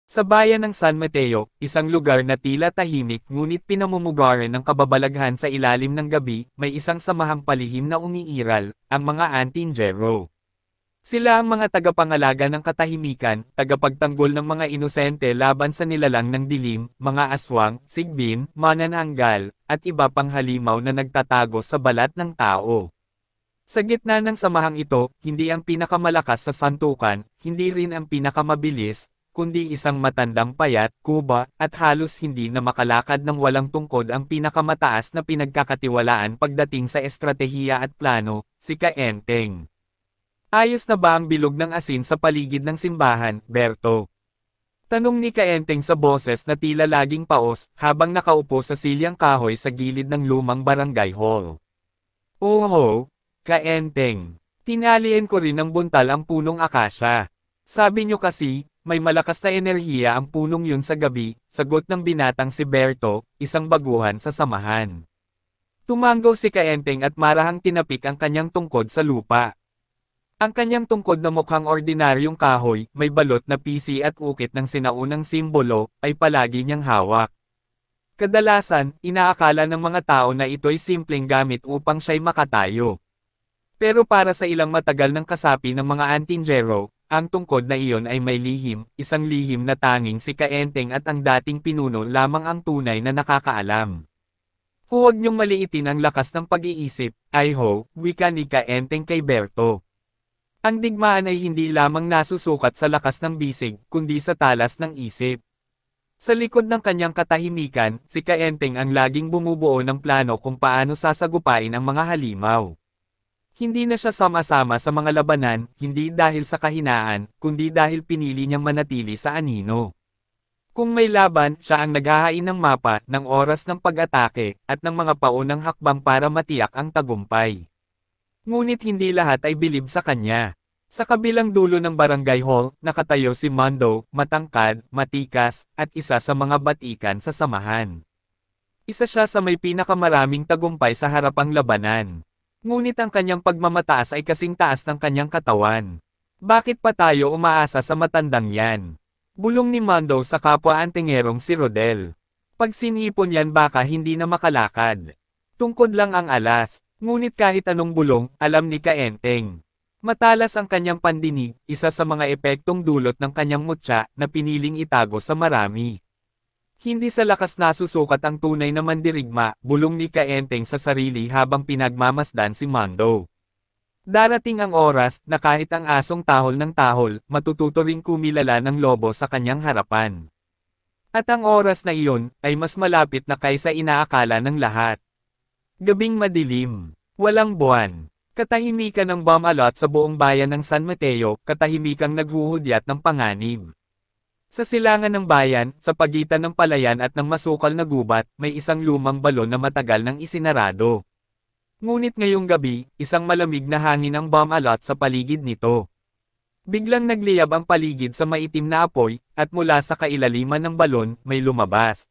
Sa bayan ng San Mateo, isang lugar na tila tahimik ngunit pinamumugaran ng kababalaghan sa ilalim ng gabi, may isang samahang palihim na umiiral, ang mga Antingero. Sila ang mga tagapangalaga ng katahimikan, tagapagtanggol ng mga inosente laban sa nilalang ng dilim, mga aswang, sigbin, manananggal, at iba pang halimaw na nagtatago sa balat ng tao. Sa gitna ng samahang ito, hindi ang pinakamalakas sa santukan, hindi rin ang pinakamabilis, kundi isang matandang payat, kuba, at halos hindi na makalakad ng walang tungkod ang pinakamataas na pinagkakatiwalaan pagdating sa estratehiya at plano, si Kaenteng. Ayos na ba ang bilog ng asin sa paligid ng simbahan, Berto? Tanong ni Kaenteng sa boses na tila laging paos, habang nakaupo sa silyang kahoy sa gilid ng lumang barangay hall. Oho, Kaenteng. Tinalian ko rin ng buntal ang punong akasya. Sabi nyo kasi, may malakas na enerhiya ang punong yun sa gabi, sagot ng binatang si Berto, isang baguhan sa samahan. Tumanggaw si Kaenteng at marahang tinapik ang kanyang tungkod sa lupa. Ang kanyang tungkod na mukhang ordinaryong kahoy, may balot na pisi at ukit ng sinaunang simbolo, ay palagi niyang hawak. Kadalasan, inaakala ng mga tao na ito'y simpleng gamit upang siya'y makatayo. Pero para sa ilang matagal ng kasapi ng mga Antingero, ang tungkod na iyon ay may lihim, isang lihim na tanging si Kaenteng at ang dating pinuno lamang ang tunay na nakakaalam. Huwag niyong maliitin ang lakas ng pag-iisip, ay-ho, wika ni Kaenteng kay Berto. Ang digmaan ay hindi lamang nasusukat sa lakas ng bisig, kundi sa talas ng isip. Sa likod ng kanyang katahimikan, si Kaenteng ang laging bumubuo ng plano kung paano sasagupain ang mga halimaw. Hindi na siya sama-sama sa mga labanan, hindi dahil sa kahinaan, kundi dahil pinili niyang manatili sa anino. Kung may laban, siya ang naghahain ng mapa, ng oras ng pag-atake, at ng mga paunang hakbang para matiyak ang tagumpay. Ngunit hindi lahat ay bilib sa kanya. Sa kabilang dulo ng barangay hall, nakatayo si Mondo, matangkad, matikas, at isa sa mga batikan sa samahan. Isa siya sa may pinakamaraming tagumpay sa harapang labanan. Ngunit ang kanyang pagmamataas ay kasing taas ng kanyang katawan. Bakit pa tayo umaasa sa matandang yan? Bulong ni Mondo sa kapwa Antingerong si Rodel. Pag sinipon yan baka hindi na makalakad. Tungkod lang ang alas. Ngunit kahit anong bulong, alam ni Kaenteng. Matalas ang kanyang pandinig, isa sa mga epektong dulot ng kanyang mutya na piniling itago sa marami. Hindi sa lakas nasusukat ang tunay na mandirigma, bulong ni Kaenteng sa sarili habang pinagmamasdan si Mondo. Darating ang oras na kahit ang asong tahol ng tahol, matututo ring kumilala ng lobo sa kanyang harapan. At ang oras na iyon, ay mas malapit na kaysa inaakala ng lahat. Gabing madilim. Walang buwan. Katahimikan ng bomb-alot sa buong bayan ng San Mateo, katahimikang naghuhudyat ng panganib. Sa silangan ng bayan, sa pagitan ng palayan at ng masukal na gubat, may isang lumang balon na matagal nang isinarado. Ngunit ngayong gabi, isang malamig na hangin ang bomb-alot sa paligid nito. Biglang nagliyab ang paligid sa maitim na apoy, at mula sa kailaliman ng balon, may lumabas.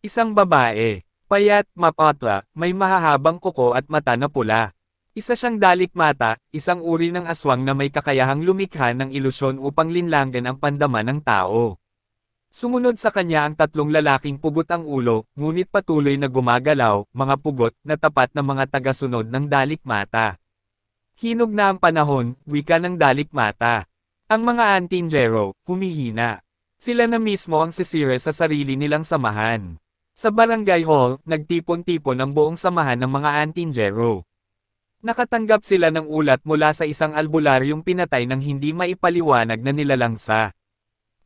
Isang babae. Payat, mapotla, may mahahabang kuko at mata na pula. Isa siyang dalikmata, isang uri ng aswang na may kakayahang lumikha ng ilusyon upang linlangan ang pandaman ng tao. Sumunod sa kanya ang tatlong lalaking pugot ang ulo, ngunit patuloy na gumagalaw, mga pugot na tapat na mga tagasunod ng dalikmata. Hinog na ang panahon, wika ng dalikmata. Ang mga Antingero, humihina. Sila na mismo ang sisire sa sarili nilang samahan. Sa barangay hall, nagtipon-tipon ang buong samahan ng mga Antingero. Nakatanggap sila ng ulat mula sa isang albularyong pinatay ng hindi maipaliwanag na nilalangsa.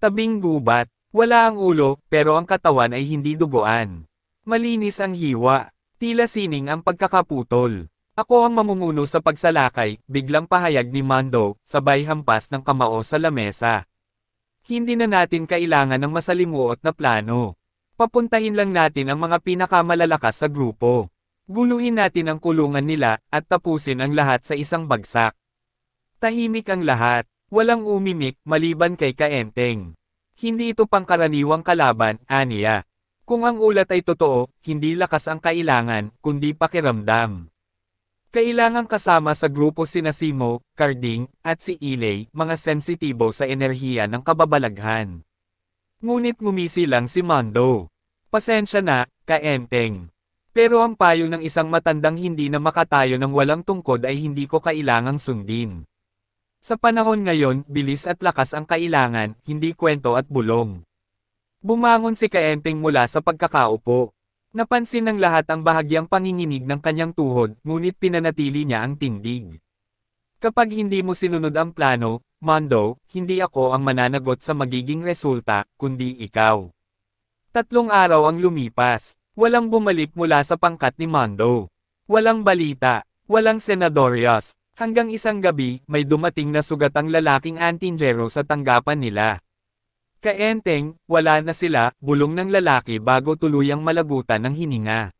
Tabing gubat, wala ang ulo, pero ang katawan ay hindi duguan. Malinis ang hiwa, tila sining ang pagkakaputol. Ako ang mamumuno sa pagsalakay, biglang pahayag ni Mondo, sabay hampas ng kamao sa lamesa. Hindi na natin kailangan ng masalimuot na plano. Papuntahin lang natin ang mga pinakamalalakas sa grupo. Guluhin natin ang kulungan nila, at tapusin ang lahat sa isang bagsak. Tahimik ang lahat, walang umimik, maliban kay Kaenteng. Hindi ito pangkaraniwang kalaban, aniya. Kung ang ulat ay totoo, hindi lakas ang kailangan, kundi pakiramdam. Kailangang kasama sa grupo sina Simo, Carding, at si Ilay, mga sensitibo sa enerhiya ng kababalaghan. Ngunit ngumisi lang si Mondo. Pasensya na, Kaenteng. Pero ang payo ng isang matandang hindi na makatayo ng walang tungkod ay hindi ko kailangang sundin. Sa panahon ngayon, bilis at lakas ang kailangan, hindi kwento at bulong. Bumangon si Kaenteng mula sa pagkakaupo. Napansin ng lahat ang bahagyang panginginig ng kanyang tuhod, ngunit pinanatili niya ang tindig. Kapag hindi mo sinunod ang plano, Mondo, hindi ako ang mananagot sa magiging resulta, kundi ikaw. 3 araw ang lumipas. Walang bumalik mula sa pangkat ni Mondo. Walang balita, walang senadorios. Hanggang isang gabi, may dumating na sugatang lalaking antinjero sa tanggapan nila. Kaenteng, wala na sila, bulong ng lalaki bago tuluyang malagutan ng hininga.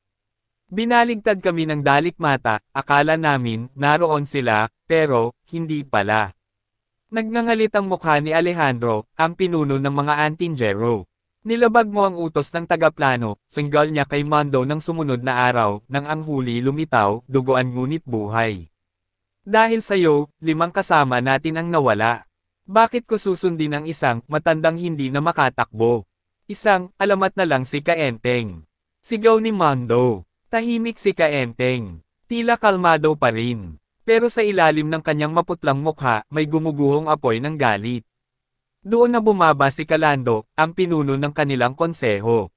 Binaligtad kami ng dalikmata, akala namin, naroon sila, pero, hindi pala. Nagngangalit ang mukha ni Alejandro, ang pinuno ng mga antinjero. Nilabag mo ang utos ng tagaplano, singgal niya kay Mondo ng sumunod na araw, nang ang huli lumitaw, duguan ngunit buhay. Dahil sa'yo, 5 kasama natin ang nawala. Bakit ko susundin ang isang matandang hindi na makatakbo? Isang alamat na lang si Kaenteng. Sigaw ni Mondo. Tahimik si Kaenteng. Tila kalmado pa rin. Pero sa ilalim ng kanyang maputlang mukha, may gumuguhong apoy ng galit. Doon na bumaba si Calando, ang pinuno ng kanilang konseho.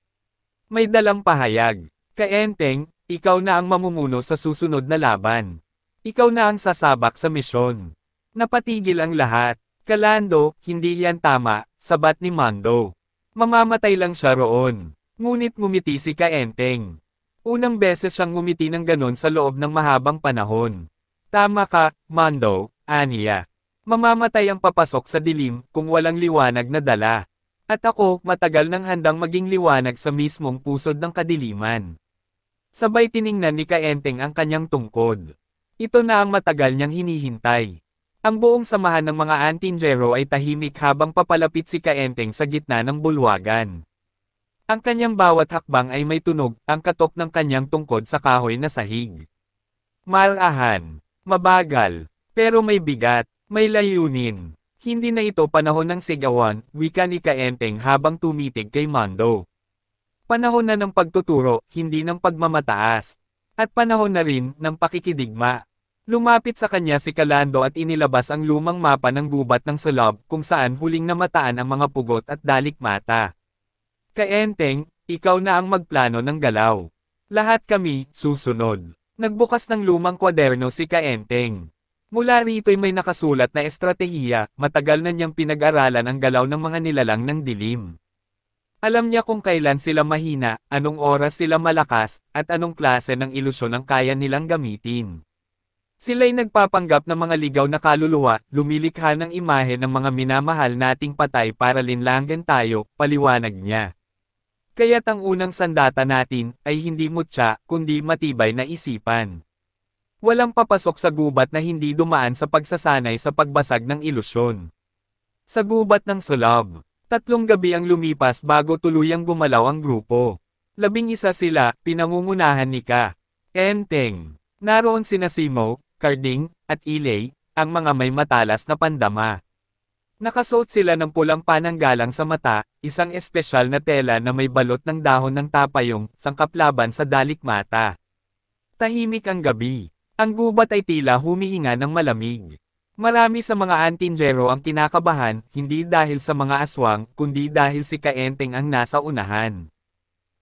May dalang pahayag. Kaenteng, ikaw na ang mamumuno sa susunod na laban. Ikaw na ang sasabak sa misyon. Napatigil ang lahat. Calando, hindi yan tama, sabat ni Mondo. Mamamatay lang siya roon. Ngunit ngumiti si Kaenteng. Unang beses siyang ngumiti ng ganon sa loob ng mahabang panahon. Tama ka, Mondo, aniya. Mamamatay ang papasok sa dilim kung walang liwanag na dala. At ako, matagal nang handang maging liwanag sa mismong pusod ng kadiliman. Sabay tiningnan ni Kaenteng ang kanyang tungkod. Ito na ang matagal niyang hinihintay. Ang buong samahan ng mga antinjero ay tahimik habang papalapit si Kaenteng sa gitna ng bulwagan. Ang kanyang bawat hakbang ay may tunog, ang katok ng kanyang tungkod sa kahoy na sahig. Marahan, mabagal, pero may bigat, may layunin. Hindi na ito panahon ng sigawan, wika ni Kaenteng habang tumitig kay Mondo. Panahon na ng pagtuturo, hindi ng pagmamataas. At panahon na rin ng pakikidigma. Lumapit sa kanya si Calando at inilabas ang lumang mapa ng gubat ng Sulab kung saan huling namataan ang mga pugot at dalikmata. Kaenteng, ikaw na ang magplano ng galaw. Lahat kami, susunod. Nagbukas ng lumang kwaderno si Kaenteng. Mula rito'y may nakasulat na estratehiya, matagal na niyang pinag-aralan ang galaw ng mga nilalang ng dilim. Alam niya kung kailan sila mahina, anong oras sila malakas, at anong klase ng ilusyon ang kaya nilang gamitin. Sila'y nagpapanggap ng mga ligaw na kaluluwa, lumilikha ng imahe ng mga minamahal nating patay para linlangan tayo, paliwanag niya. Kaya't ang unang sandata natin, ay hindi mutya, kundi matibay na isipan. Walang papasok sa gubat na hindi dumaan sa pagsasanay sa pagbasag ng ilusyon. Sa gubat ng Sulab, 3 gabi ang lumipas bago tuluyang gumalaw ang grupo. 11 sila, pinangungunahan ni Kaenteng. Naroon sina Simo, Carding, at Ilay, ang mga may matalas na pandama. Nakasuot sila ng pulang pananggalang sa mata, isang espesyal na tela na may balot ng dahon ng tapayong, sangkap laban sa dalikmata. Tahimik ang gabi. Ang gubat ay tila humihinga ng malamig. Marami sa mga antinjero ang kinakabahan, hindi dahil sa mga aswang, kundi dahil si Kaenteng ang nasa unahan.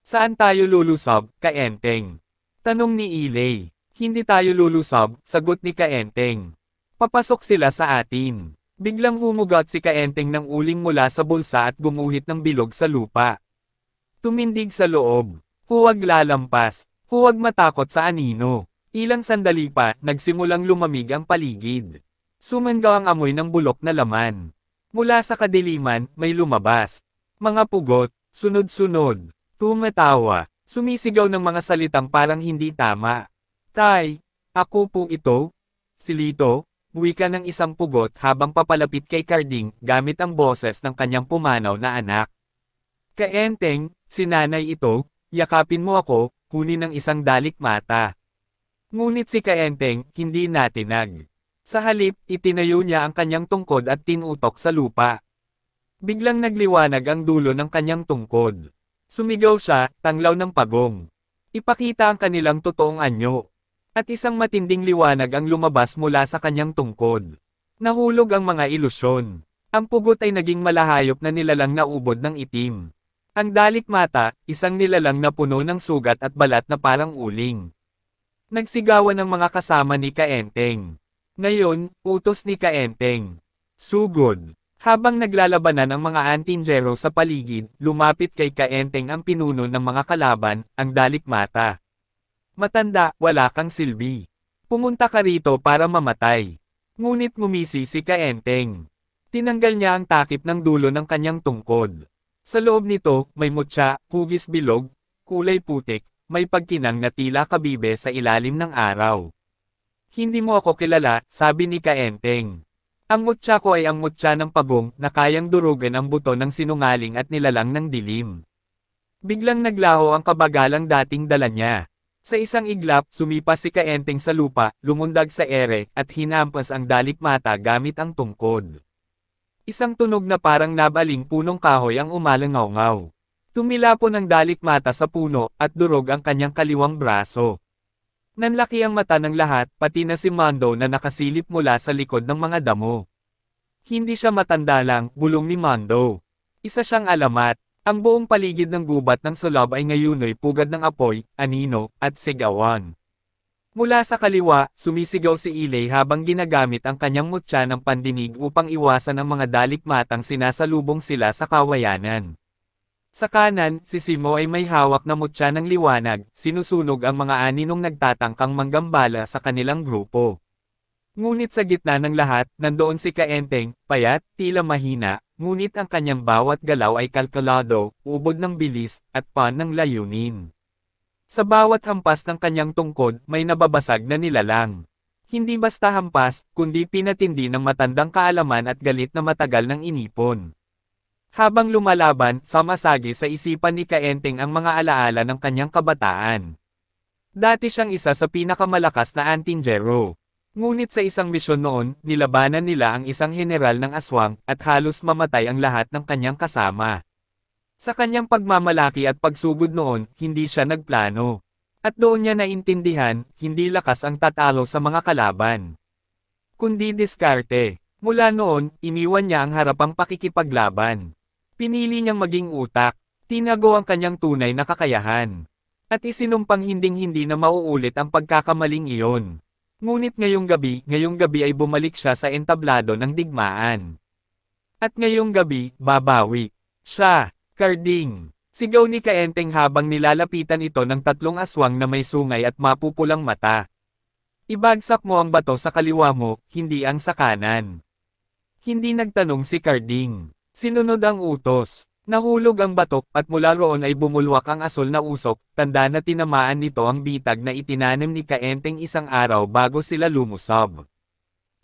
Saan tayo lulusob, Kaenteng? Tanong ni Ilay. Hindi tayo lulusob, sagot ni Kaenteng. Papasok sila sa atin. Biglang humugot si Kaenteng ng uling mula sa bulsa at gumuhit ng bilog sa lupa. Tumindig sa loob. Huwag lalampas. Huwag matakot sa anino. Ilang sandali pa, nagsimulang lumamig ang paligid. Sumangaw ang amoy ng bulok na laman. Mula sa kadiliman, may lumabas. Mga pugot, sunod-sunod. Tumatawa. Sumisigaw ng mga salitang parang hindi tama. Tay, ako po ito? Silito, wika ng isang pugot habang papalapit kay Carding gamit ang boses ng kanyang pumanaw na anak. Kaenteng, si nanay ito, yakapin mo ako, kunin ng isang dalikmata. Ngunit si Kaenteng, hindi natinag. Sa halip, itinayo niya ang kanyang tungkod at tinutok sa lupa. Biglang nagliwanag ang dulo ng kanyang tungkod. Sumigaw siya, tanglaw ng pagong. Ipakita ang kanilang totoong anyo. At isang matinding liwanag ang lumabas mula sa kanyang tungkod. Nahulog ang mga ilusyon. Ang pugot ay naging malahayop na nilalang na ubod ng itim. Ang dalikmata, isang nilalang na puno ng sugat at balat na parang uling. Nagsigawan ng mga kasama ni Kaenteng. Ngayon, utos ni Kaenteng. Sugod. Habang naglalabanan ang mga Antinjero sa paligid, lumapit kay Kaenteng ang pinuno ng mga kalaban, ang dalikmata. Matanda, wala kang silbi. Pumunta ka rito para mamatay. Ngunit ngumisi si Kaenteng. Tinanggal niya ang takip ng dulo ng kanyang tungkod. Sa loob nito, may mutya, hugis bilog, kulay putik, may pagkinang na tila kabibe sa ilalim ng araw. Hindi mo ako kilala, sabi ni Kaenteng. Ang mutya ko ay ang mutya ng pagong na kayang durugan ang buto ng sinungaling at nilalang ng dilim. Biglang naglaho ang kabagalang dating dala niya. Sa isang iglap, sumipa si Kaenteng sa lupa, lumundag sa ere, at hinampas ang dalikmata gamit ang tungkod. Isang tunog na parang nabaling punong kahoy ang umalangaw-ngaw. Tumilapon ang dalikmata sa puno, at durog ang kanyang kaliwang braso. Nanlaki ang mata ng lahat, pati na si Mondo na nakasilip mula sa likod ng mga damo. Hindi siya matanda lang, bulong ni Mondo. Isa siyang alamat. Ang buong paligid ng gubat ng sulab ay ngayunoy pugad ng apoy, anino, at sigawan. Mula sa kaliwa, sumisigaw si Ilay habang ginagamit ang kanyang mutya ng pandinig upang iwasan ang mga dalikmatang sinasalubong sila sa kawayanan. Sa kanan, si Simo ay may hawak na mutya ng liwanag, sinusunog ang mga aninong nagtatangkang manggambala sa kanilang grupo. Ngunit sa gitna ng lahat, nandoon si Kaenteng, payat, tila mahina, ngunit ang kanyang bawat galaw ay kalkulado, ubod ng bilis, at pan ng layunin. Sa bawat hampas ng kanyang tungkod, may nababasag na nilalang. Hindi basta hampas, kundi pinatindi ng matandang kaalaman at galit na matagal ng inipon. Habang lumalaban, samasagi sa isipan ni Kaenteng ang mga alaala ng kanyang kabataan. Dati siyang isa sa pinakamalakas na Antinjero. Ngunit sa isang misyon noon, nilabanan nila ang isang general ng aswang, at halos mamatay ang lahat ng kanyang kasama. Sa kanyang pagmamalaki at pagsugod noon, hindi siya nagplano. At doon niya naintindihan, hindi lakas ang tatalo sa mga kalaban, kundi diskarte. Mula noon, iniwan niya ang harapang pakikipaglaban. Pinili niyang maging utak, tinago ang kanyang tunay na kakayahan. At isinumpang hinding-hindi na mauulit ang pagkakamaling iyon. Ngunit ngayong gabi ay bumalik siya sa entablado ng digmaan. At ngayong gabi, babawi. Siya, Carding. Sigaw ni Kaenteng habang nilalapitan ito ng tatlong aswang na may sungay at mapupulang mata. Ibagsak mo ang bato sa kaliwa mo, hindi ang sa kanan. Hindi nagtanong si Carding. Sinunod ang utos. Nahulog ang batok at mula roon ay bumulwak ang asol na usok, tanda na tinamaan nito ang bitag na itinanim ni Kaenteng isang araw bago sila lumusob.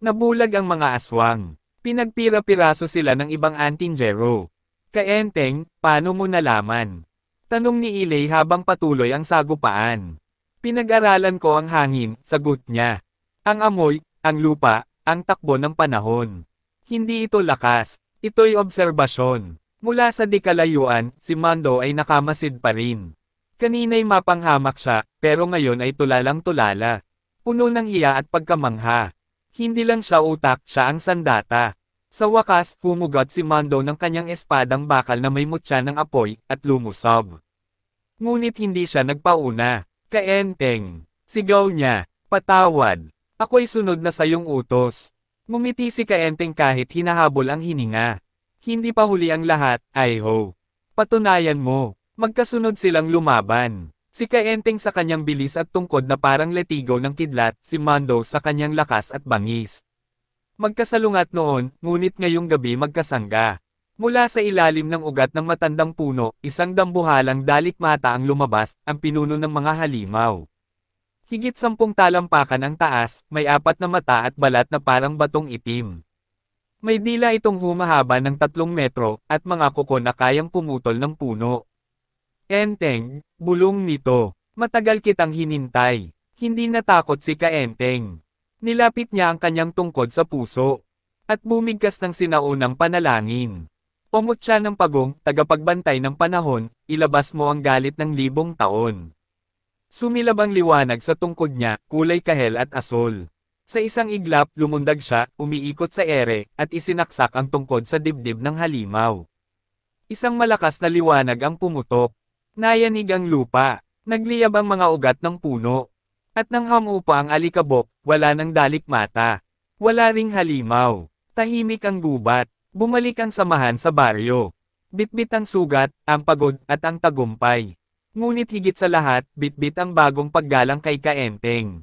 Nabulag ang mga aswang. Pinagpira-piraso sila ng ibang Antinjero. Kaenteng, paano mo nalaman? Tanong ni Ilay habang patuloy ang sagupaan. Pinag-aralan ko ang hangin, sagot niya. Ang amoy, ang lupa, ang takbo ng panahon. Hindi ito lakas. Ito'y obserbasyon. Mula sa di kalayuan, si Mondo ay nakamasid pa rin. Kanina'y mapanghamak siya, pero ngayon ay tulalang tulala. Puno ng hiya at pagkamangha. Hindi lang siya utak, siya ang sandata. Sa wakas, humugot si Mondo ng kanyang espadang bakal na may mutya ng apoy, at lumusob. Ngunit hindi siya nagpauna. Kaenteng. Sigaw niya. Patawad. Ako'y sunod na sa iyong utos. Ngumiti si Kaenteng kahit hinahabol ang hininga. Hindi pa huli ang lahat, ay-ho. Patunayan mo. Magkasunod silang lumaban. Si Kaenteng sa kanyang bilis at tungkod na parang letigo ng kidlat, si Mondo sa kanyang lakas at bangis. Magkasalungat noon, ngunit ngayong gabi magkasangga. Mula sa ilalim ng ugat ng matandang puno, isang dambuhalang dalikmata ang lumabas, ang pinuno ng mga halimaw. Higit 10 talampakan ang taas, may 4 na mata at balat na parang batong itim. May dila itong humahaba ng 3 metro, at mga kuko na kayang pumutol ng puno. Enteng, bulong nito. Matagal kitang hinintay. Hindi natakot si Kaenteng. Nilapit niya ang kanyang tungkod sa puso. At bumigkas ng sinaunang panalangin. Pumutya ng pagong, tagapagbantay ng panahon, ilabas mo ang galit ng 1000 taon. Sumilab ang liwanag sa tungkod niya, kulay kahel at asol. Sa isang iglap, lumundag siya, umiikot sa ere, at isinaksak ang tungkod sa dibdib ng halimaw. Isang malakas na liwanag ang pumutok. Nayanig ang lupa, nagliyab ang mga ugat ng puno. At nang hamupa ang alikabok, wala nang dalikmata. Wala ring halimaw. Tahimik ang gubat. Bumalik ang samahan sa baryo. Bitbit ang sugat, ang pagod, at ang tagumpay. Ngunit higit sa lahat, bitbit ang bagong paggalang kay Kaenteng.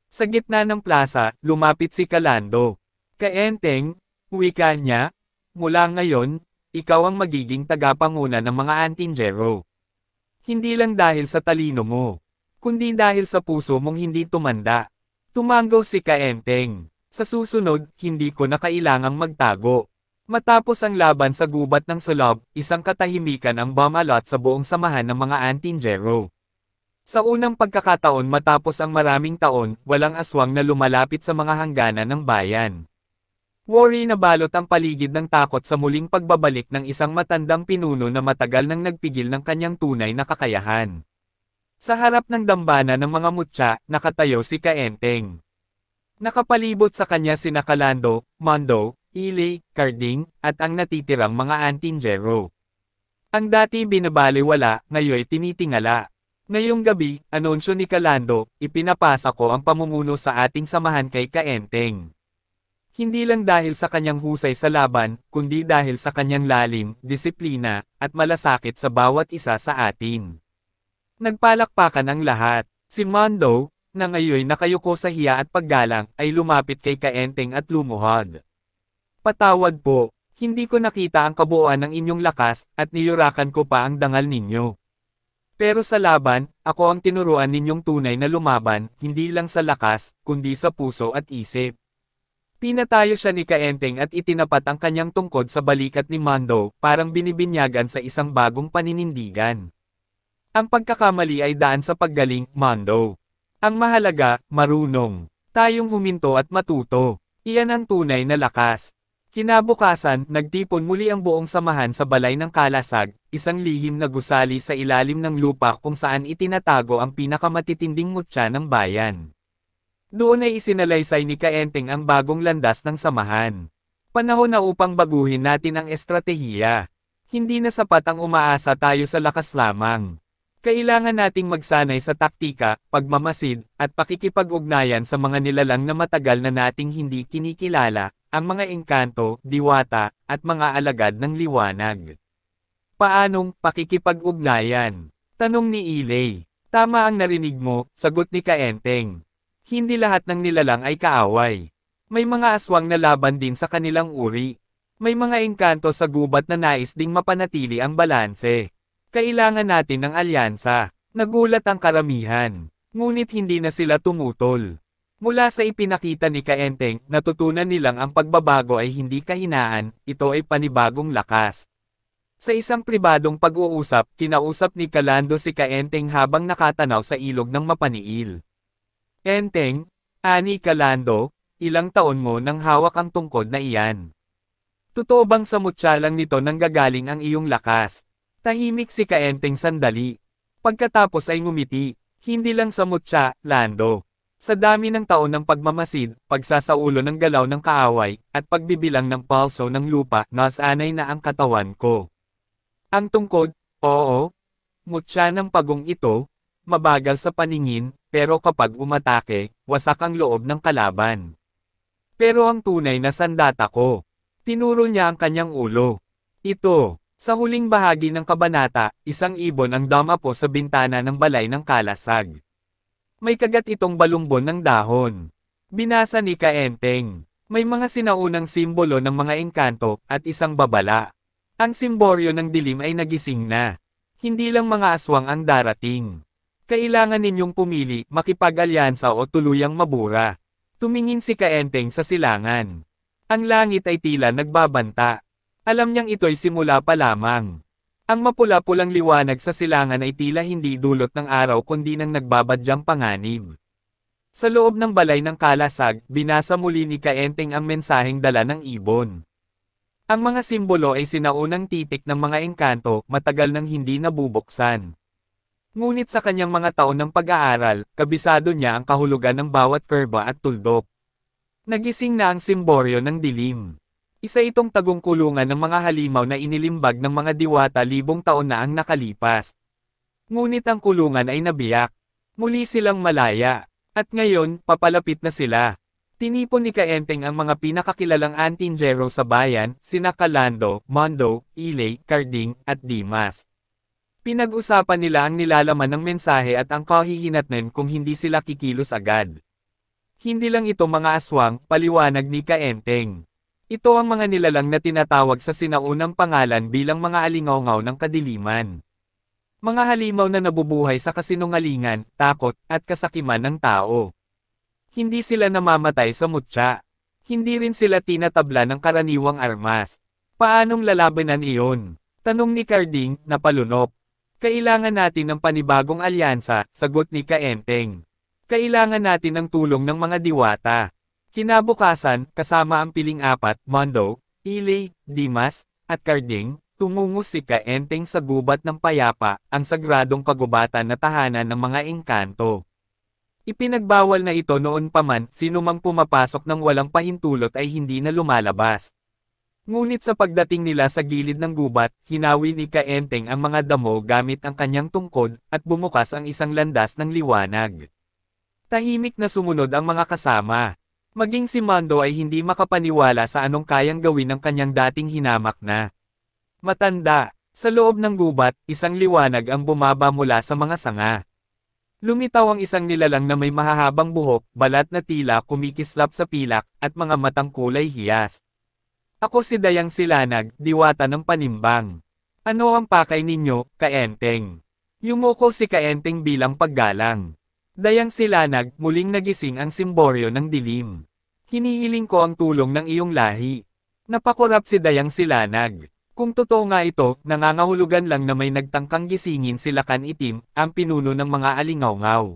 Sa gitna ng plaza, lumapit si Calando. Kaenteng, wika niya, mula ngayon, ikaw ang magiging tagapanguna ng mga Antinjero. Hindi lang dahil sa talino mo, kundi dahil sa puso mong hindi tumanda. Tumanggaw si Kaenteng. Sa susunod, hindi ko na kailangang magtago. Matapos ang laban sa gubat ng Sulab, isang katahimikan ang bumalot sa buong samahan ng mga Antinjero. Sa unang pagkakataon matapos ang maraming taon, walang aswang na lumalapit sa mga hangganan ng bayan. Worry na balot ang paligid ng takot sa muling pagbabalik ng isang matandang pinuno na matagal nang nagpigil ng kanyang tunay na kakayahan. Sa harap ng dambana ng mga mutya, nakatayo si Kaenteng. Nakapalibot sa kanya sina Calando, Mondo, Ile, Carding, at ang natitirang mga Antinjero. Ang dati binabaliwala, ngayon tinitingala. Ngayong gabi, anunsyo ni Calando, ipinapasa ko ang pamumuno sa ating samahan kay Kaenteng. Hindi lang dahil sa kanyang husay sa laban, kundi dahil sa kanyang lalim, disiplina, at malasakit sa bawat isa sa atin. Nagpalakpakan ang lahat. Si Mondo, na ngayon nakayuko sa hiya at paggalang, ay lumapit kay Kaenteng at lumuhod. Patawad po, hindi ko nakita ang kabuuan ng inyong lakas, at niyurakan ko pa ang dangal ninyo. Pero sa laban, ako ang tinuruan ninyong tunay na lumaban, hindi lang sa lakas, kundi sa puso at isip. Pinatayo siya ni Kaenteng at itinapat ang kanyang tungkod sa balikat ni Mondo, parang binibinyagan sa isang bagong paninindigan. Ang pagkakamali ay daan sa paggaling, Mondo. Ang mahalaga, marunong tayong huminto at matuto. Iyan ang tunay na lakas. Kinabukasan, nagtipon muli ang buong samahan sa balay ng Kalasag, isang lihim na gusali sa ilalim ng lupa kung saan itinatago ang pinakamatitinding mutya ng bayan. Doon ay isinalaysay ni Kaenteng ang bagong landas ng samahan. Panahon na upang baguhin natin ang estratehiya. Hindi na sapat ang umaasa tayo sa lakas lamang. Kailangan nating magsanay sa taktika, pagmamasid, at pakikipag-ugnayan sa mga nilalang na matagal na nating hindi kinikilala, ang mga engkanto, diwata, at mga alagad ng liwanag. Paanong pakikipag-ugnayan? Tanong ni Ile. Tama ang narinig mo, sagot ni Kaenteng. Hindi lahat ng nilalang ay kaaway. May mga aswang na laban din sa kanilang uri. May mga engkanto sa gubat na nais ding mapanatili ang balanse. Kailangan natin ng alyansa. Nagulat ang karamihan. Ngunit hindi na sila tumutol. Mula sa ipinakita ni Kaenteng, natutunan nilang ang pagbabago ay hindi kahinaan, ito ay panibagong lakas. Sa isang pribadong pag-uusap, kinausap ni Calando si Kaenteng habang nakatanaw sa ilog ng mapaniil. Enteng, ani Calando, ilang taon mo nang hawak ang tungkod na iyan? Totoo bang sa mutya lang nito nanggagaling ang iyong lakas? Tahimik si Kaenteng sandali. Pagkatapos ay ngumiti, hindi lang sa mutya, Lando. Sa dami ng taon ng pagmamasid, pagsasaulo ng galaw ng kaaway, at pagbibilang ng pulso ng lupa, nasanay na ang katawan ko. Ang tungkod, oo, mutya ng pagong ito, mabagal sa paningin, pero kapag umatake, wasak ang loob ng kalaban. Pero ang tunay na sandata ko. Tinuro niya ang kanyang ulo. Ito, sa huling bahagi ng kabanata, isang ibon ang dumapo sa bintana ng balay ng Kalasag. May kagat itong balumbon ng dahon. Binasa ni Kaenteng. May mga sinaunang simbolo ng mga engkanto, at isang babala. Ang simboryo ng dilim ay nagising na. Hindi lang mga aswang ang darating. Kailangan ninyong pumili, makipag-alyansa o tuluyang mabura. Tumingin si Kaenteng sa silangan. Ang langit ay tila nagbabanta. Alam niyang ito'y simula pa lamang. Ang mapula-pulang liwanag sa silangan ay tila hindi dulot ng araw kundi ng nagbabadyang panganib. Sa loob ng balay ng Kalasag, binasa muli ni Kaenteng ang mensaheng dala ng ibon. Ang mga simbolo ay sinaunang titik ng mga engkanto, matagal nang hindi nabubuksan. Ngunit sa kanyang mga taon ng pag-aaral, kabisado niya ang kahulugan ng bawat kurba at tuldok. Nagising na ang simboryo ng dilim. Isa itong tagungkulungan ng mga halimaw na inilimbag ng mga diwata libong taon na ang nakalipas. Ngunit ang kulungan ay nabiyak. Muli silang malaya. At ngayon, papalapit na sila. Tinipon ni Kaenteng ang mga pinakakilalang antinjero sa bayan, sina Calando, Mondo, Ilay, Carding, at Dimas. Pinag-usapan nila ang nilalaman ng mensahe at ang kahihinatnan kung hindi sila kikilos agad. Hindi lang ito mga aswang, paliwanag ni Kaenteng. Ito ang mga nilalang na tinatawag sa sinaunang pangalan bilang mga alingawngaw ng kadiliman. Mga halimaw na nabubuhay sa kasinungalingan, takot, at kasakiman ng tao. Hindi sila namamatay sa mutya. Hindi rin sila tinatabla ng karaniwang armas. Paanong lalabanan iyon? Tanong ni Carding, napalunok. Kailangan natin ng panibagong alyansa, sagot ni Kaenteng. Kailangan natin ng tulong ng mga diwata. Kinabukasan, kasama ang piling apat, Mondo, Ilay, Dimas, at Carding, tumungo si Kaenteng sa gubat ng payapa, ang sagradong kagubatan na tahanan ng mga engkanto. Ipinagbawal na ito noon pa man, sino mang pumapasok ng walang pahintulot ay hindi na lumalabas. Ngunit sa pagdating nila sa gilid ng gubat, hinawi ni Kaenteng ang mga damo gamit ang kanyang tungkod, at bumukas ang isang landas ng liwanag. Tahimik na sumunod ang mga kasama. Maging si Mondo ay hindi makapaniwala sa anong kayang gawin ng kanyang dating hinamak na matanda. Sa loob ng gubat, isang liwanag ang bumaba mula sa mga sanga. Lumitaw ang isang nilalang na may mahahabang buhok, balat na tila kumikislap sa pilak, at mga matang kulay hiyas. Ako si Dayang Silanag, diwata ng panimbang. Ano ang pakay ninyo, Kaenteng? Yumuko si Kaenteng bilang paggalang. Dayang Silanag, muling nagising ang simboryo ng dilim. Hinihiling ko ang tulong ng iyong lahi. Napakurap si Dayang Silanag. Kung totoo nga ito, nangangahulugan lang na may nagtangkang gisingin si Lakan Itim, ang pinuno ng mga alingawngaw.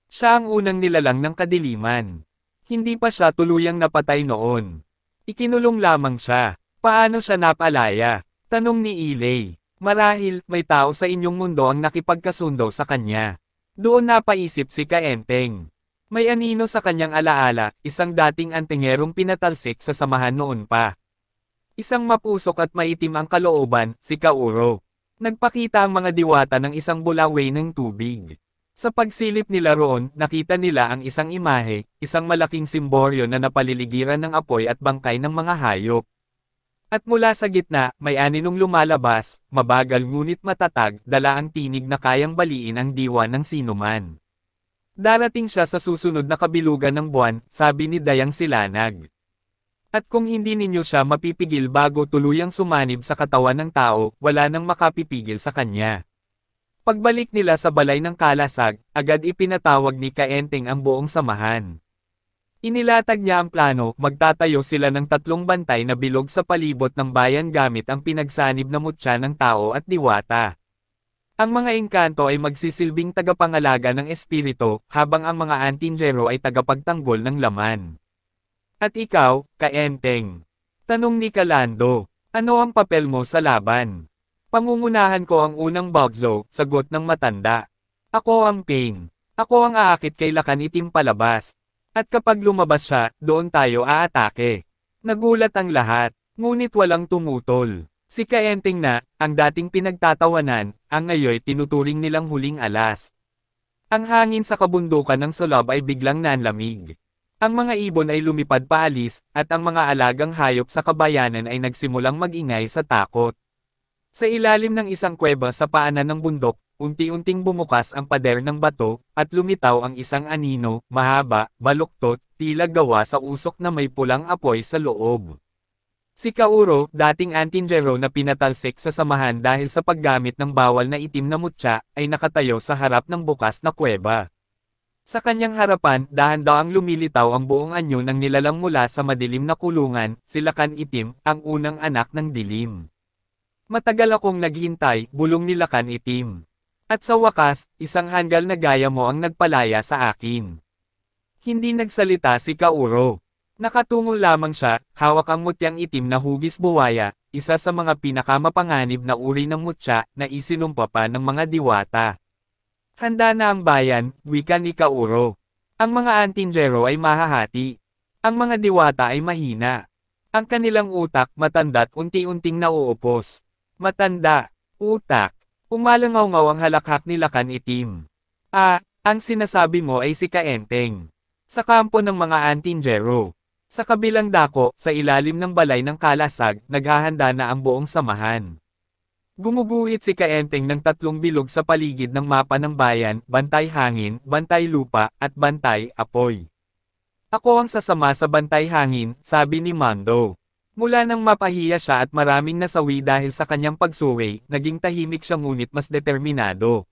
Siya ang unang nilalang ng kadiliman. Hindi pa siya tuluyang napatay noon. Ikinulong lamang siya. Paano siya napalaya? Tanong ni Ilay. Marahil, may tao sa inyong mundo ang nakipagkasundo sa kanya. Doon napaisip si Kaenteng. May anino sa kanyang alaala, isang dating antingerong pinatalsik sa samahan noon pa. Isang mapusok at maitim ang kalooban, si Kauro. Nagpakita ang mga diwata ng isang bulaway ng tubig. Sa pagsilip nila roon, nakita nila ang isang imahe, isang malaking simboryo na napaliligiran ng apoy at bangkay ng mga hayop. At mula sa gitna, may aninong lumalabas, mabagal ngunit matatag, dala ang tinig na kayang baliin ang diwa ng sinuman. Darating siya sa susunod na kabilugan ng buwan, sabi ni Dayang Silanag. At kung hindi ninyo siya mapipigil bago tuluyang sumanib sa katawan ng tao, wala nang makapipigil sa kanya. Pagbalik nila sa balay ng kalasag, agad ipinatawag ni Kaenteng ang buong samahan. Inilatag niya ang plano, magtatayo sila ng 3 bantay na bilog sa palibot ng bayan gamit ang pinagsanib na mutya ng tao at diwata. Ang mga engkanto ay magsisilbing tagapangalaga ng espiritu, habang ang mga antinjero ay tagapagtanggol ng laman. At ikaw, Kaenteng? Tanong ni Calando, ano ang papel mo sa laban? Pangungunahan ko ang unang bagzo, sagot ng matanda. Ako ang Pain. Ako ang aakit kay Lakan Itim palabas. At kapag lumabas siya, doon tayo aatake. Nagulat ang lahat, ngunit walang tumutol. Si Kaenteng na, ang dating pinagtatawanan, ang ngayoy tinuturing nilang huling alas. Ang hangin sa kabundukan ng Sulab ay biglang nanlamig. Ang mga ibon ay lumipad paalis, at ang mga alagang hayop sa kabayanan ay nagsimulang magingay sa takot. Sa ilalim ng isang kuweba sa paanan ng bundok, unti-unting bumukas ang pader ng bato, at lumitaw ang isang anino, mahaba, baluktot, tila gawa sa usok na may pulang apoy sa loob. Si Kauro, dating antinjero na pinatalsik sa samahan dahil sa paggamit ng bawal na itim na mutya, ay nakatayo sa harap ng bukas na kuweba. Sa kanyang harapan, dahan-daang lumilitaw ang buong anyo ng nilalang mula sa madilim na kulungan, si Lakan Itim, ang unang anak ng dilim. Matagal akong naghintay, bulong ni Lakan Itim. At sa wakas, isang hanggal na gaya mo ang nagpalaya sa akin. Hindi nagsalita si Kauro. Nakatungo lamang siya, hawak ang mutyang itim na hugis buwaya, isa sa mga pinakamapanganib na uri ng mutya na isinumpa pa ng mga diwata. Handa na ang bayan, wika ni Kauro. Ang mga antinjero ay mahahati. Ang mga diwata ay mahina. Ang kanilang utak matanda't unti-unting nauupos. Matanda, utak, umalangaw-ngaw ang halakhak ni Lakan Itim. Ang sinasabi mo ay si Kaenteng. Sa kampo ng mga antinjero. Sa kabilang dako, sa ilalim ng balay ng kalasag, naghahanda na ang buong samahan. Gumuguhit si Kaenteng ng 3 bilog sa paligid ng mapa ng bayan, bantay hangin, bantay lupa, at bantay apoy. Ako ang sasama sa bantay hangin, sabi ni Mando. Mula nang mapahiya siya at maraming nasawi dahil sa kanyang pagsuway, naging tahimik siya ngunit mas determinado.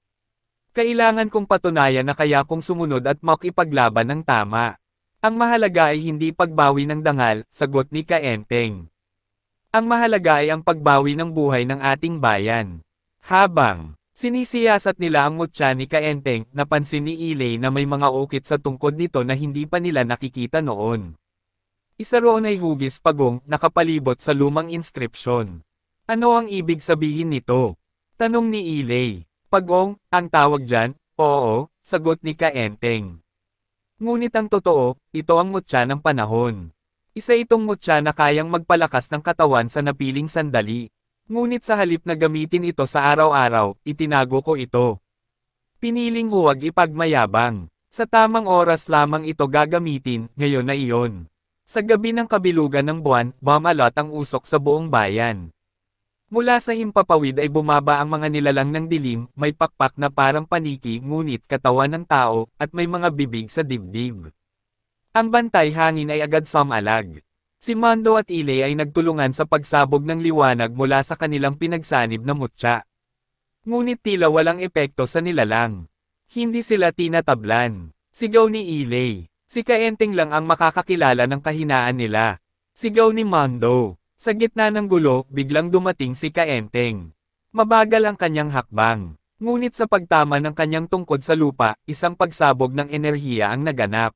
Kailangan kong patunayan na kaya kong sumunod at makipaglaban ng tama. Ang mahalaga ay hindi pagbawi ng dangal, sagot ni Kaenteng. Ang mahalaga ay ang pagbawi ng buhay ng ating bayan. Habang sinisiyasat nila ang mutya ni Kaenteng, napansin ni Ilay na may mga ukit sa tungkod nito na hindi pa nila nakikita noon. Isa roon ay hugis pagong, nakapalibot sa lumang inskripsyon. Ano ang ibig sabihin nito? Tanong ni Ilay. Pagong, ang tawag dyan? Oo, sagot ni Kaenteng. Ngunit ang totoo, ito ang mutya ng panahon. Isa itong mutya na kayang magpalakas ng katawan sa napiling sandali. Ngunit sa halip na gamitin ito sa araw-araw, itinago ko ito. Piniling huwag ipagmayabang. Sa tamang oras lamang ito gagamitin, ngayon na iyon. Sa gabi ng kabilugan ng buwan, bumalot ang usok sa buong bayan. Mula sa himpapawid ay bumaba ang mga nilalang ng dilim, may pakpak na parang paniki ngunit katawan ng tao, at may mga bibig sa dibdib. Ang bantay hangin ay agad sumalag. Si Mando at Ilay ay nagtulungan sa pagsabog ng liwanag mula sa kanilang pinagsanib na mutya. Ngunit tila walang epekto sa nilalang. Hindi sila tinatablan. Sigaw ni Ilay. Si Kaenteng lang ang makakakilala ng kahinaan nila. Sigaw ni Mando. Sa gitna ng gulo, biglang dumating si Kaenteng. Mabagal ang kanyang hakbang. Ngunit sa pagtama ng kanyang tungkod sa lupa, isang pagsabog ng enerhiya ang naganap.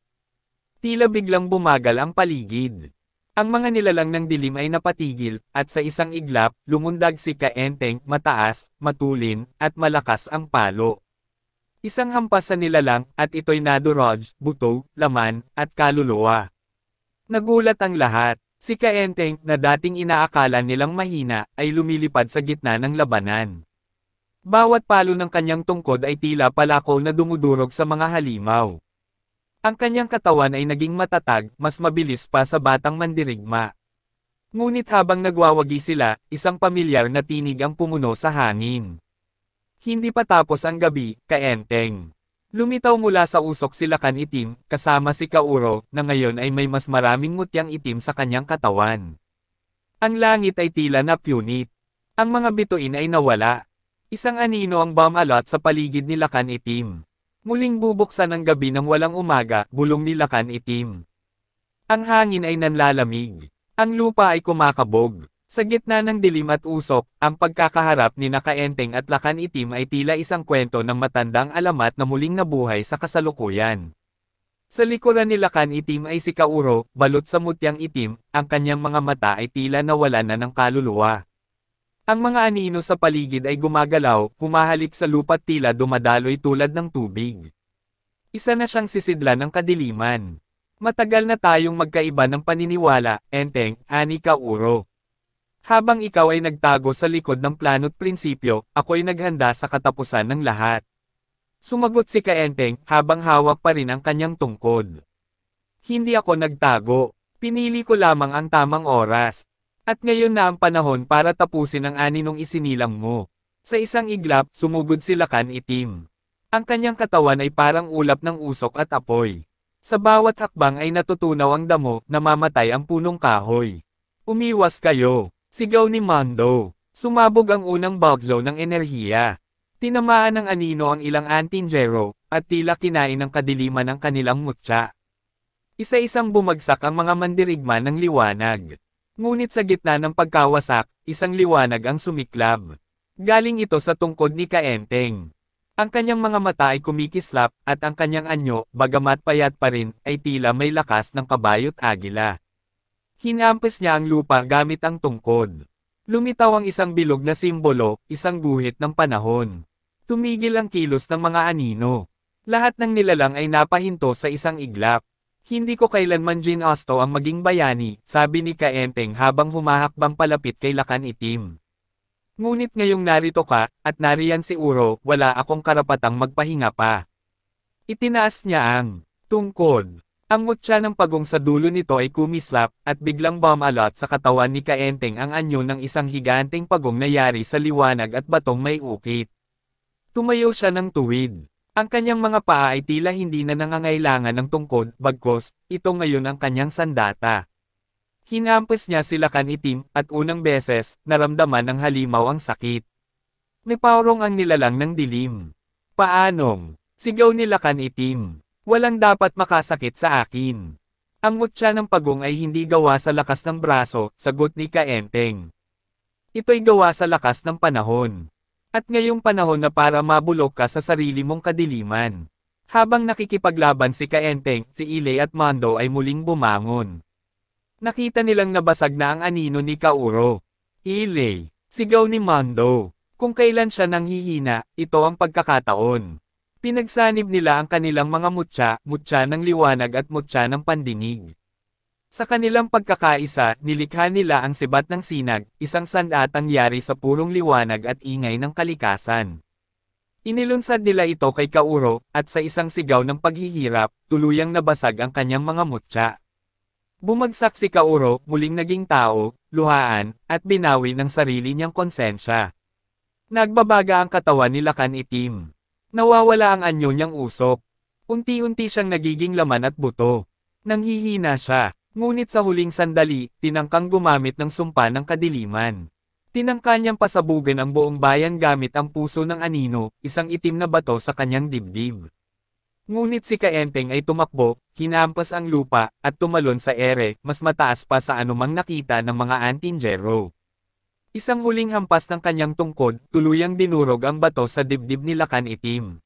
Tila biglang bumagal ang paligid. Ang mga nilalang ng dilim ay napatigil, at sa isang iglap, lumundag si Kaenteng, mataas, matulin, at malakas ang palo. Isang hampas sa nilalang, at ito'y nadurog, buto, laman, at kaluluwa. Nagulat ang lahat. Si Kaenteng, na dating inaakala nilang mahina, ay lumilipad sa gitna ng labanan. Bawat palo ng kanyang tungkod ay tila palakaw na dumudurog sa mga halimaw. Ang kanyang katawan ay naging matatag, mas mabilis pa sa batang mandirigma. Ngunit habang nagwawagi sila, isang pamilyar na tinig ang pumuno sa hangin. Hindi pa tapos ang gabi, Kaenteng. Lumitaw mula sa usok si Lakan Itim, kasama si Kauro, na ngayon ay may mas maraming mutyang itim sa kanyang katawan. Ang langit ay tila na punit. Ang mga bituin ay nawala. Isang anino ang bumalot sa paligid ni Lakan Itim. Muling bubuksan ang gabi ng walang umaga, bulong ni Lakan Itim. Ang hangin ay nanlalamig. Ang lupa ay kumakabog. Sa gitna ng dilim at usok, ang pagkakaharap ni Kaenteng at Lakan Itim ay tila isang kwento ng matandang alamat na muling nabuhay sa kasalukuyan. Sa likuran ni Lakan Itim ay si Kauro, balot sa mutyang itim, ang kanyang mga mata ay tila nawalan na ng kaluluwa. Ang mga anino sa paligid ay gumagalaw, humahalik sa lupa't tila dumadaloy tulad ng tubig. Isa na siyang sisidlan ng kadiliman. Matagal na tayong magkaiba ng paniniwala, Enteng, ani Kauro. Habang ikaw ay nagtago sa likod ng plano't prinsipyo, ako'y naghanda sa katapusan ng lahat. Sumagot si Kaenteng, habang hawak pa rin ang kanyang tungkod. Hindi ako nagtago. Pinili ko lamang ang tamang oras. At ngayon na ang panahon para tapusin ang aninong isinilang mo. Sa isang iglap, sumugod si Lakan Itim. Ang kanyang katawan ay parang ulap ng usok at apoy. Sa bawat hakbang ay natutunaw ang damo, namamatay ang punong kahoy. Umiwas kayo. Sigaw ni Mando. Sumabog ang unang bulk zone ng enerhiya. Tinamaan ng anino ang ilang antinjero, at tila kinain ng kadiliman ang kanilang mutya. Isa-isang bumagsak ang mga mandirigma ng liwanag. Ngunit sa gitna ng pagkawasak, isang liwanag ang sumiklab. Galing ito sa tungkod ni Kaenteng. Ang kanyang mga mata ay kumikislap, at ang kanyang anyo, bagamat payat pa rin, ay tila may lakas ng kabayo't agila. Hinampas niya ang lupa gamit ang tungkod. Lumitaw ang isang bilog na simbolo, isang guhit ng panahon. Tumigil ang kilos ng mga anino. Lahat ng nilalang ay napahinto sa isang iglap. Hindi ko kailanman ginusto ang maging bayani, sabi ni Kaenteng habang humahakbang palapit kay Lakan Itim. Ngunit ngayong narito ka, at nariyan si Uro, wala akong karapatang magpahinga pa. Itinaas niya ang tungkod. Ang mutya ng pagong sa dulo nito ay kumislap, at biglang bumalot sa katawan ni Kaenteng ang anyo ng isang higanteng pagong na yari sa liwanag at batong may ukit. Tumayo siya ng tuwid. Ang kanyang mga paa ay tila hindi na nangangailangan ng tungkod, bagkus, ito ngayon ang kanyang sandata. Hinampas niya si Lakan Itim, at unang beses, naramdaman ng halimaw ang sakit. Nipaurong ang nilalang ng dilim. Paanong? Sigaw ni Lakan Itim. Walang dapat makasakit sa akin. Ang mutya ng pagong ay hindi gawa sa lakas ng braso, sagot ni Kaenteng. Ito'y gawa sa lakas ng panahon. At ngayong panahon na para mabulok ka sa sarili mong kadiliman. Habang nakikipaglaban si Kaenteng, si Ile at Mando ay muling bumangon. Nakita nilang nabasag na ang anino ni Kauro. Ile, sigaw ni Mando. Kung kailan siya nanghihina, ito ang pagkakataon. Pinagsanib nila ang kanilang mga mutya ng liwanag at mutya ng pandinig. Sa kanilang pagkakaisa, nilikha nila ang sibat ng sinag, isang sandatang yari sa purong liwanag at ingay ng kalikasan. Inilunsad nila ito kay Kauro, at sa isang sigaw ng paghihirap, tuluyang nabasag ang kanyang mga mutya. Bumagsak si Kauro, muling naging tao, luhaan, at binawi ng sarili niyang konsensya. Nagbabaga ang katawan ni Lakan Itim. Nawawala ang anyo niyang usok. Unti-unti siyang nagiging laman at buto. Nanghihina siya. Ngunit sa huling sandali, tinangkang gumamit ng sumpa ng kadiliman. Tinangka niyang pasabugan ang buong bayan gamit ang puso ng anino, isang itim na bato sa kanyang dibdib. Ngunit si Kaenteng ay tumakbo, hinampas ang lupa, at tumalon sa ere, mas mataas pa sa anumang nakita ng mga Antinjero. Isang huling hampas ng kanyang tungkod, tuluyang dinurog ang bato sa dibdib ni Lakan Itim.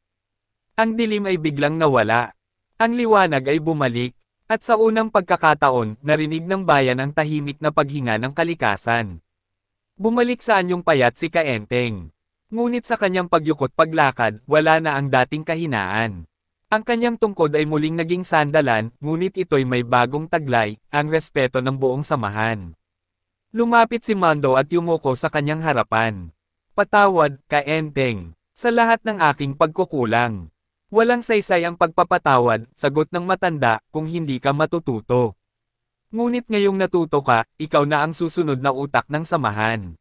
Ang dilim ay biglang nawala. Ang liwanag ay bumalik. At sa unang pagkakataon, narinig ng bayan ang tahimik na paghinga ng kalikasan. Bumalik sa anyong payat si Kaenteng. Ngunit sa kanyang pagyukot paglakad, wala na ang dating kahinaan. Ang kanyang tungkod ay muling naging sandalan, ngunit ito'y may bagong taglay, ang respeto ng buong samahan. Lumapit si Mando at yumuko sa kanyang harapan. Patawad, Kaenteng, sa lahat ng aking pagkukulang. Walang saysay ang pagpapatawad, sagot ng matanda, kung hindi ka matututo. Ngunit ngayong natuto ka, ikaw na ang susunod na utak ng samahan.